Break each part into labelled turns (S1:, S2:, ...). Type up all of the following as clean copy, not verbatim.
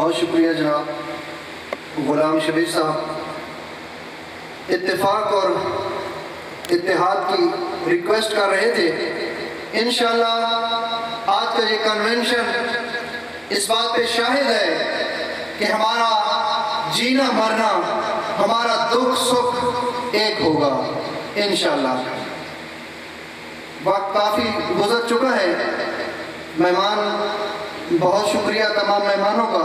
S1: بہت شکریہ جناب غلام شبیر صاحب. اتفاق اور اتحاد کی ریکویسٹ کر رہے تھے. انشاءاللہ آج کا یہ کنونشن اس بات پہ شاہد ہے کہ ہمارا جینا مرنا، ہمارا دکھ سکھ ایک ہوگا انشاءاللہ. وقت کافی گزر چکا ہے. مہمان، بہت شکریہ تمام مہمانوں کا.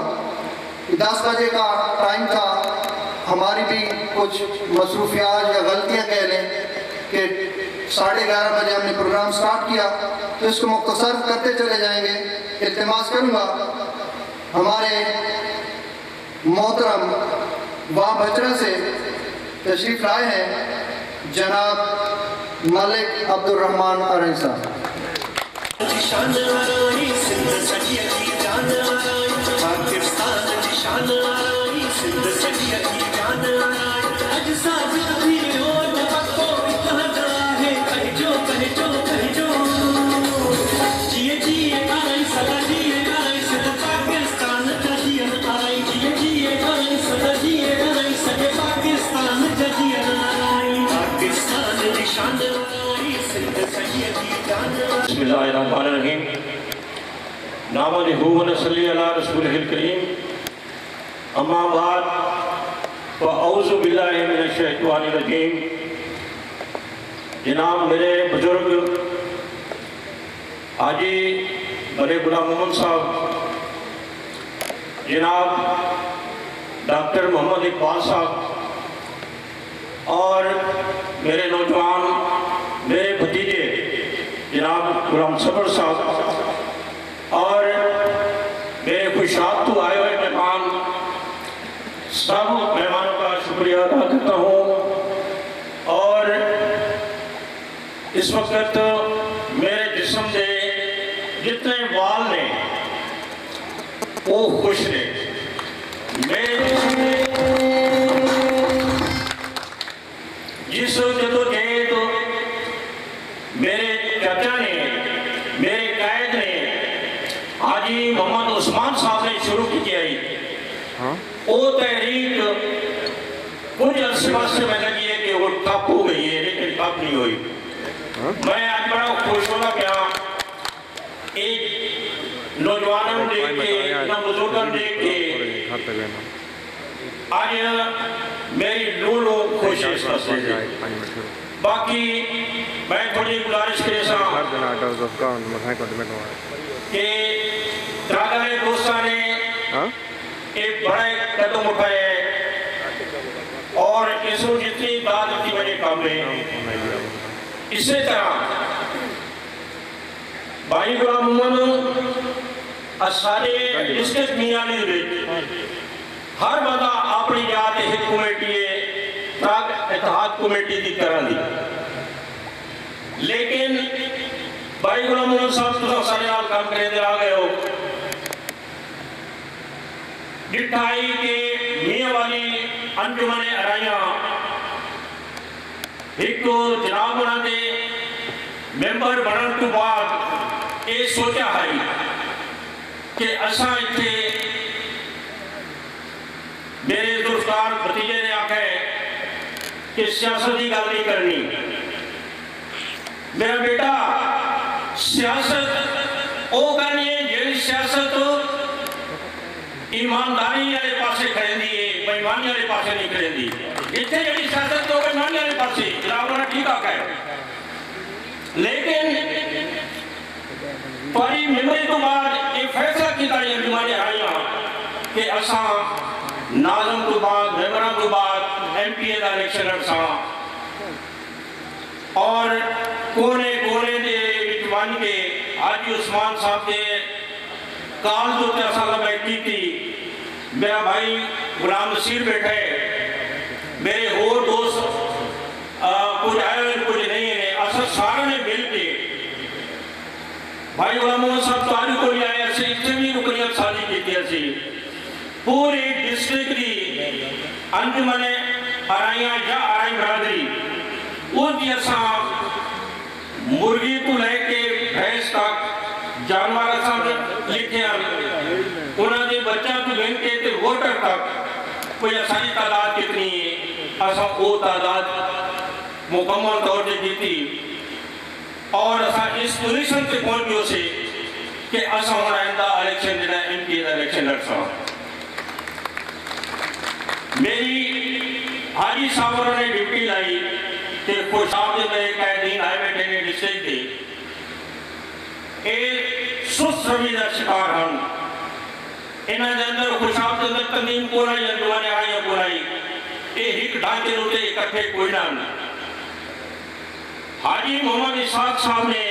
S1: 10 بجے کا ٹائم تھا. ہماری بھی کچھ مصروفیات یا غلطیاں کہہ لیں کہ 11:30 بجے ہم نے پروگرام سٹارٹ کیا، تو اس کو مختصر کرتے چلے جائیں گے. التماس کروں گا ہمارے محترم وہاں بچرا سے تشریف لائے ہیں جناب ملک عبد الرحمان ارائیں صاحب.
S2: بسم اللہ الرحمن الرحیم. نحمدہ و نصلی علی رسولہ الکریم. اما بعد فاعوذ باللہ من الشیطان الرجیم. جناب میرے بزرگ حاجی بڑے غلام محمد صاحب، جناب ڈاکٹر محمد اقبال صاحب، اور میرے نوجوان میرے بھتیجے جناب غلام صبر صاحب، اور میرے خوشات تو آئے ہوئے مہمان، سب مہمانوں کا شکریہ ادا کرتا ہوں. اور اس وقت میرے جسم سے جتنے وال نے وہ خوش نے. میرے جسم سے جس جدوجہد میرے چچا نے، میرے قائد نے، حاجی محمد عثمان صاحب نے شروع کی آئی، وہ تحریک کچھ عرصے سے میں لگی ہے کہ وہ ٹھپ ہو گئی ہے، لیکن ٹھپ نہیں ہوئی. میں آج بڑا خوش ہونا کیا ایک نوجوانوں دیکھ کے، بزرگوں دیکھ کے آج میری لولو خوش ہے اس مسئلے سے. باقی میں تھوڑی گزارش کے ساتھ کہ تراغر دوستان نے ایک بڑا قدم اٹھائے ہے اور اس کو جتنی داد کی وجہ کام ہے. اسی طرح بھائی غلام محمد سارے ڈسٹرکٹ میاں ہر بندہ اپنی جات ایک کمیٹی ہے اتحاد کمیٹی کی طرح دی. لیکن بھائی غلام محمد صاحب تو سارے نال کام کرے دے آ گئے ہو. ڈٹھائی کے میاں والی انجمن ارائیاں ایک تو جناب بنا دے ممبر بنن تو بعد یہ سوچا ہے کہ اساں اتنے میرے دوستار بھتیجے نے آکھا ہے کہ سیاست کی گل نہیں کرنی. میرا بیٹا سیاست وہ کرنی ہے جی سیاست ایمانداری والے پاسے کھڑے دی ہے، بےایمانی والے پاسے نہیں کھڑے دی. اتنے جی سیاست تو بےایمانی والے پاسے جناب نے ٹھیک آکھا ہے. لیکن پاری ممبری تو بعد یہ فیصلہ کیتا ہے انجمن ارائیاں کہ اساں ناظم تو بعد ممبران تو بعد MP کا الیکشن رکھساں اور کونے کونے دے بچوان کے حاجی عثمان صاحب کے کال جو تے اساں بیٹھی تھی. میرا بھائی غلام نصیر بیٹھے، میرے اور دوست کچھ آئے ہوئے کچھ نہیں ہیں. اصل سارے نے مل کے بھائی غلام محمد صاحب تو آج کو لے آئے ایسے اتنے بھی رکنیت سازی کی تھی. ایسی پوری ڈسٹرکٹ کی انجمن ارائیاں یا ارائی برادری وہ کی اساں مرغی تو لے کے بھینس تک جانور اساں لکھے انہوں نے بچہ کو گن کے تے ووٹر تک کوئی ساری تعداد کتنی ہے اساں وہ تعداد مکمل طور سے کی اور اساں اس پوزیشن سے پہنچ گئے سے کہ اساں ہوں آئندہ الیکشن جڑا ایم پی دا الیکشن لڑ ساں. میری حاجی صاحب نے ڈیوٹی لائی کہ خوشاب دے میں قائدین آئے بیٹھے نے ڈسٹرکٹ دے اے سست روی دا شکار ہن انہاں دے اندر خوشاب دے اندر تنظیم کو رہی انجمن آئی کو رہی اے ہک ڈھانچے ہوتے اکٹھے کوئی نہ. حاجی محمد اسحاق صاحب نے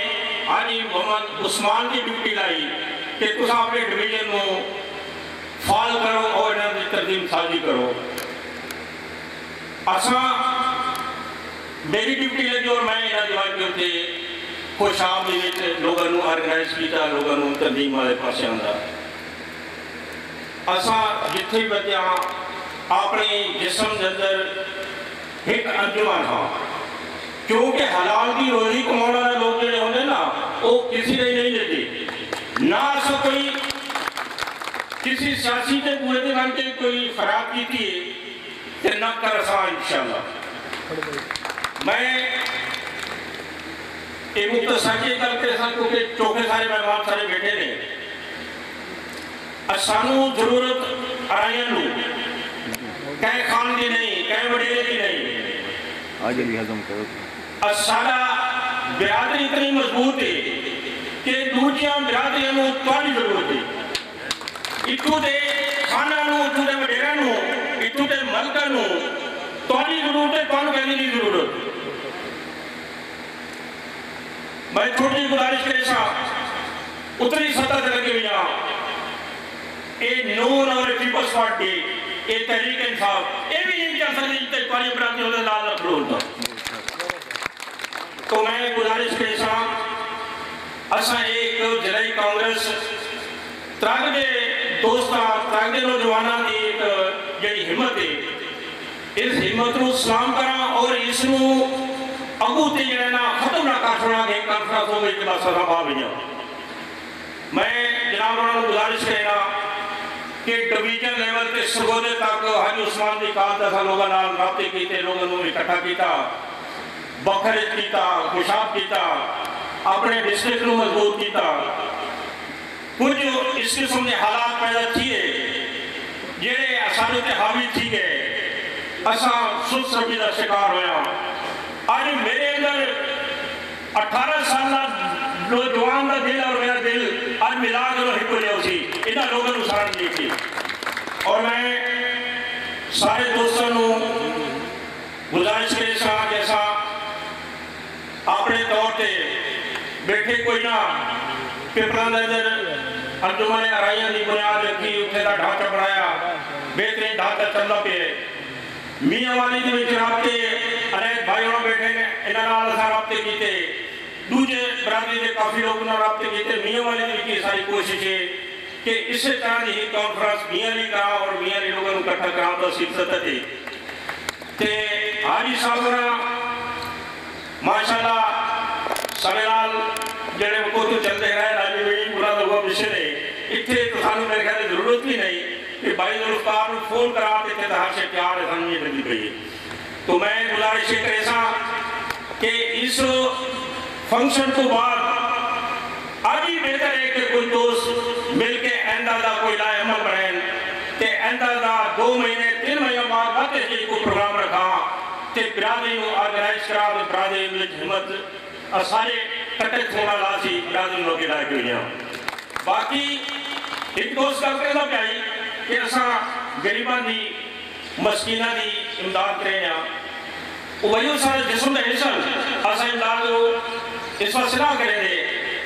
S2: حاجی محمد عثمان کی ڈیوٹی لائی کہ تسا اپنے ڈویژن کو فعال کرو اور انہاں دی تنظیم سازی کرو. اساں میری ڈیوٹی لگی اور میں انہاں دیوان کے ہوتے خوشاب دے وچ لوگاں نوں آرگنائز کیتا لوگاں نوں تنظیم والے پاسے آندا. اساں جتھے بچیاں اپنے جسم دے اندر ایک انجمن ہاں کیونکہ حلال کی روزی کمانے والے لوگ جڑے ہوندے نا وہ کسی نے نہیں دیتے نہ اساں کوئی کسی سیاسی تے پورے دے بن کے کوئی خراب کیتی ہے تے نہ کر اساں انشاءاللہ. میں ایک مختصر کی گل کرے ساں کیونکہ چوکھے سارے مہمان سارے بیٹھے نے اسانو ضرورت آئین نو کہیں خان دی نہیں کہیں وڈیرے دی نہیں
S3: آج علی حضم کرو
S2: سارا برادری اتنی مضبوط ہے کہ دوجیاں برادریاں نو تواڈی ضرورت ہے اتو دے خانہ نو اتو دے وڈیرے نو اتو دے ملکہ نو تواڈی ضرورت ہے تانوں کہنے دی ضرورت. میں چھوٹی گزارش کرے سا اتنی سطح تے لگے ہوئی ہاں اے نون اور پیپلز پارٹی اے تحریک انصاف اے بھی نہیں چل سکتی جتے تواڈی برادری ہوندے لال نہ کھلو ہوتا. تو میں گزارش کرے سا اساں ایک ضلعی کانگریس ترنگ دے دوستاں ترنگ دے نوجواناں دی ایک جڑی ہمت ہے اس ہمت نو سلام کراں اور اس نو اگو تے جڑا نا ختم نہ کر چھوڑاں گے کانفرنس ہو گئی کہ بس اساں باہر ہوئیاں. میں جناب انہوں نے گزارش کرنا کہ ڈویژن لیول تے سرگودے تک حاجی عثمان دی کال دسا لوگاں نال رابطے کیتے لوگاں نوں اکٹھا کیتا بخرج کیتا خوشاب کیتا اپنے ڈسٹرکٹ نو مضبوط کیتا. کچھ اس قسم کے حالات پیدا کیے جڑے اساں تے حاوی تھی گئے اساں سست روی دا شکار ہویا. آج میرے اندر 18 سالہ نوجوان دا دل اور میرا دل آج ملا کر ہی کو لیا اسی انہاں لوگوں کو سارا نہیں کی. اور میں سارے دوستوں نو گزارش کرے سا جیسا اپنے طور تے بیٹھے کوئی نہ پیپراں دے اندر انجمن آرائیاں دی بنیاد رکھی اتنے دا ڈھانچہ بنایا بہترین ڈھانچہ چلدا پیا. میاں والی دے وچ رابطے انیک بھائی ہونا بیٹھے نے انہاں نال اساں رابطے کیتے دوجے برادری دے کافی لوگ نال رابطے کیتے. میاں والی دی کی ساری کوشش ہے کہ اسی طرح دی کانفرنس میاں علی کا اور میاں علی لوگوں کو اکٹھا کراؤ تو سلسلہ ہے تے حاجی صاحب ماشاءاللہ سمیرال جڑے کو تو چلتے رہے راجی بھی پورا لوگوں مشن ہے اتنے تو سانو میرے خیال ضرورت بھی نہیں کہ بھائی ذوالفقار کو فون کرا دیتے تو ہر سے پیار ہے سانو یہ لگی پئی ہے. تو میں گزارش کرے سا کہ اس فنکشن کو بعد آج ہی بہتر ہے کہ کوئی دوست مل کے آئندہ دا کوئی لائے عمل بنائیں کہ آئندہ دا 2 مہینے 3 مہینے بعد باتیں جی کو پروگرام رکھا کہ برادری کو آرگنائز کرا تو برادری میں ہمت سارے کٹے کھوڑا لاسی برادری لوگ کے لائے ہوئی ہیں. باقی ایک دوست کا کہنا پیائی کہ اساں غریبان دی مسکینہ دی امداد کریں ہیں وہی سارے جسم دے حصل اساں امداد اس وقت سنا کریں دے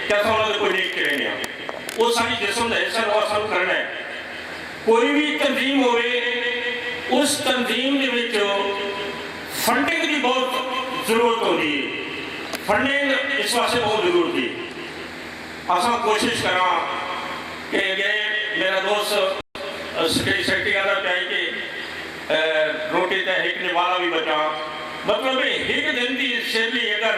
S2: کہ اساں انہوں نے کوئی نیک کریں ہیں وہ ساری جسم دے حصل وہ اساں کرنا ہے. کوئی بھی تنظیم ہوئے اس تنظیم دے وچ فنڈنگ کی بہت ضرورت ہوتی ہے. فنڈنگ اس واسطے بہت ضرورت ہے. اساں کوشش کراں کہ میرا دوست سیکرٹری آدھا چاہیے کہ روٹی تے ہکنے والا بھی بچا مطلب ایک دن دی سیلی اگر